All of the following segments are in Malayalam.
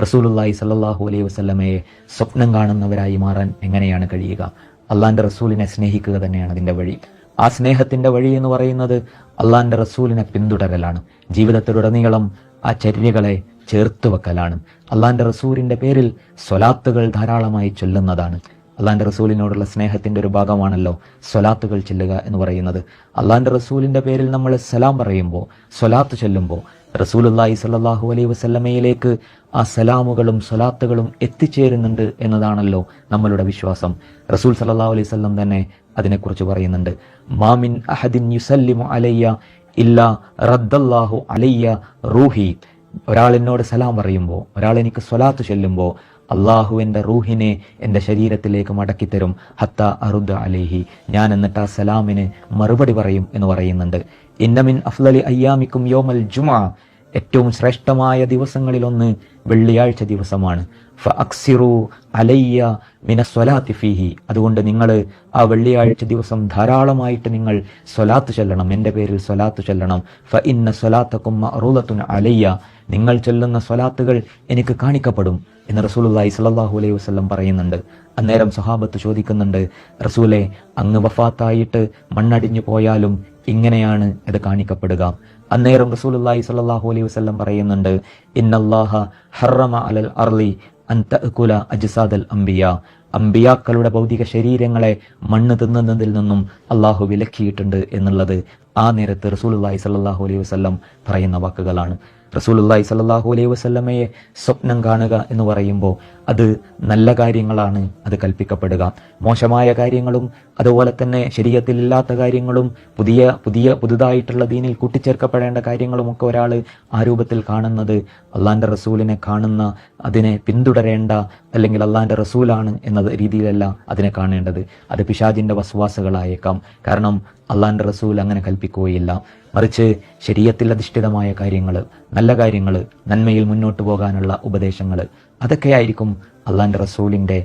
റസൂലുള്ളാഹി സ്വല്ലല്ലാഹു അലൈഹി വസല്ലമയെ സ്വപ്നം കാണുന്നവരായി മാറാൻ എങ്ങനെയാണ് കഴിയുക? അള്ളാന്റെ റസൂലിനെ സ്നേഹിക്കുക തന്നെയാണ് അതിന്റെ വഴി. ആ സ്നേഹത്തിന്റെ വഴി എന്ന് പറയുന്നത് അള്ളാന്റെ റസൂലിനെ പിന്തുടരലാണ്. ജീവിതത്തിലുടനീളം ആ ചര്യകളെ ചേർത്ത് വെക്കലാണ്. അള്ളാന്റെ റസൂലിന്റെ പേരിൽ സ്വലാത്തുകൾ ധാരാളമായി ചൊല്ലുന്നതാണ്. അള്ളാന്റെ റസൂലിനോടുള്ള സ്നേഹത്തിന്റെ ഒരു ഭാഗമാണല്ലോ സ്വലാത്തുകൾ ചൊല്ലുക എന്ന് പറയുന്നത്. അള്ളാന്റെ റസൂലിന്റെ പേരിൽ നമ്മൾ സലാം പറയുമ്പോൾ, സ്വലാത്ത് ചൊല്ലുമ്പോൾ റസൂലുള്ളാഹി സ്വല്ലല്ലാഹു അലൈഹി വസല്ലമയിലേക്ക് ആ സലാമുകളും സ്വലാത്തുകളും എത്തിച്ചേരുന്നുണ്ട് എന്നതാണല്ലോ നമ്മളുടെ വിശ്വാസം. റസൂൽ സ്വല്ലല്ലാഹു അലൈഹി വസല്ലം തന്നെ അതിനെക്കുറിച്ച് പറയുന്നുണ്ട്. മാമിൻ അഹദിൻ യുസല്ലിമു അലയ്യ ഇല്ലാ റദ്ദല്ലാഹു അലയ്യ റൂഹി. ഒരാൾ എന്നോട് സലാം പറയുമ്പോൾ, ഒരാൾ എനിക്ക് സ്വലാത്ത് ചൊല്ലുമ്പോൾ അള്ളാഹു എൻ്റെ റൂഹിനെ എൻ്റെ ശരീരത്തിലേക്ക് മടക്കിത്തരും. ഹത്ത അറുദ് അലൈഹി, ഞാൻ എന്നിട്ട് ആ സലാമിന് മറുപടി പറയും എന്ന് പറയുന്നുണ്ട്. ഇന്നമിൻ അഫ്ളലി അയ്യാമിക്കും യോമൽ ജുമുഅ, ഏറ്റവും ശ്രേഷ്ഠമായ ദിവസങ്ങളിലൊന്ന് വെള്ളിയാഴ്ച ദിവസമാണ്. ഫഅക്സിറു അലയ്യ മിനസ്വലാത്തി ഫീഹി, അതുകൊണ്ട് നിങ്ങൾ ആ വെള്ളിയാഴ്ച ദിവസം ധാരാളമായിട്ട് നിങ്ങൾ സ്വലാത്ത് ചൊല്ലണം, എൻ്റെ പേരിൽ സ്വലാത്ത് ചൊല്ലണം. ഫഇന്ന സ്വലാത്തക്കും മഅറൂദത്തുൻ അലയ്യ, നിങ്ങൾ ചൊല്ലുന്ന സ്വലാത്തുകൾ എനിക്ക് കാണിക്കപ്പെടും എന്ന് റസൂലുള്ളാഹി സ്വല്ലല്ലാഹു അലൈഹി വസല്ലം പറയുന്നുണ്ട്. അന്നേരം സ്വഹാബത്ത് ചോദിക്കുന്നുണ്ട്, റസൂലെ, അങ്ങ് വഫാത്തായിട്ട് മണ്ണടിഞ്ഞു പോയാലും ഇങ്ങനെയാണ് ഇത് കാണിക്കപ്പെടുക? അന്നേരം റസൂലുള്ളാഹി സ്വല്ലല്ലാഹു അലൈഹി വസല്ലം പറയുന്നുണ്ട്, ഇന്നല്ലാഹ ഹറമ അലൽ അർളി അൻ തഅകുല അജ്സാദൽ അംബിയ, അംബിയാക്കളുടെ ഭൗതിക ശരീരങ്ങളെ മണ്ണ് തിന്നുന്നതിൽ നിന്നും അള്ളാഹു വിലക്കിയിട്ടുണ്ട് എന്നുള്ളത് ആ നേരത്ത് റസൂലുള്ളാഹി സ്വല്ലല്ലാഹു അലൈഹി വസല്ലം പറയുന്ന വാക്കുകളാണ്. റസൂലുള്ളാഹി സ്വല്ലല്ലാഹു അലൈഹി വസല്ലമയെ സ്വപ്നം കാണുക എന്ന് പറയുമ്പോൾ അത് നല്ല കാര്യങ്ങളാണ് അത് കൽപ്പിക്കപ്പെടുക. മോശമായ കാര്യങ്ങളും അതുപോലെ തന്നെ ശരീഅത്തിലില്ലാത്ത കാര്യങ്ങളും പുതുതായിട്ടുള്ള ദീനിൽ കൂട്ടിച്ചേർക്കപ്പെടേണ്ട കാര്യങ്ങളും ഒക്കെ ഒരാൾ ആ രൂപത്തിൽ കാണുന്നത് അള്ളാന്റെ റസൂലിനെ കാണുന്ന, അതിനെ പിന്തുടരേണ്ട, അല്ലെങ്കിൽ അള്ളാന്റെ റസൂലാണ് എന്ന രീതിയിലല്ല അതിനെ കാണേണ്ടത്. അത് പിശാചിന്റെ വസ്വാസകളായേക്കാം. കാരണം അള്ളാന്റെ റസൂൽ അങ്ങനെ കൽപ്പിക്കുകയില്ല. മറിച്ച് ശരീഅത്തിൽ അധിഷ്ഠിതമായ കാര്യങ്ങൾ, നല്ല കാര്യങ്ങൾ, നന്മയിൽ മുന്നോട്ട് പോകാനുള്ള ഉപദേശങ്ങൾ, അതൊക്കെയായിരിക്കും അള്ളാന്റെ റസൂലിന്റെ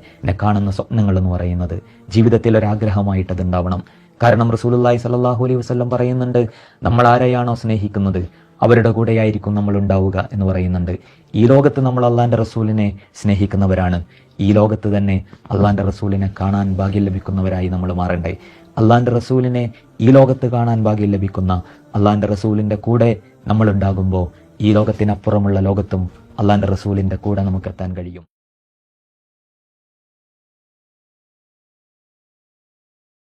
കാണുന്ന സ്വപ്നങ്ങൾ എന്ന് പറയുന്നത്. ജീവിതത്തിൽ ഒരാഗ്രഹമായിട്ട് അതുണ്ടാവണം. കാരണം റസൂലുള്ളാഹി സ്വല്ലല്ലാഹു അലൈഹി വസല്ലം പറയുന്നുണ്ട്, നമ്മൾ ആരെയാണോ സ്നേഹിക്കുന്നത് അവരുടെ കൂടെയായിരിക്കും നമ്മൾ ഉണ്ടാവുക എന്ന് പറയുന്നുണ്ട്. ഈ ലോകത്ത് നമ്മൾ അള്ളാന്റെ റസൂലിനെ സ്നേഹിക്കുന്നവരാണ്. ഈ ലോകത്ത് തന്നെ അള്ളാന്റെ റസൂലിനെ കാണാൻ ഭാഗ്യം ലഭിക്കുന്നവരായി നമ്മൾ മാറണ്ടേ. അള്ളാന്റെ റസൂലിനെ ഈ ലോകത്ത് കാണാൻ ഭാഗ്യം ലഭിക്കുന്ന അള്ളാന്റെ റസൂലിന്റെ കൂടെ നമ്മൾ ഉണ്ടാകുമ്പോൾ ഈ ലോകത്തിനപ്പുറമുള്ള ലോകത്തും അള്ളാന്റെ റസൂലിന്റെ കൂടെ നമുക്ക് എത്താൻ കഴിയും.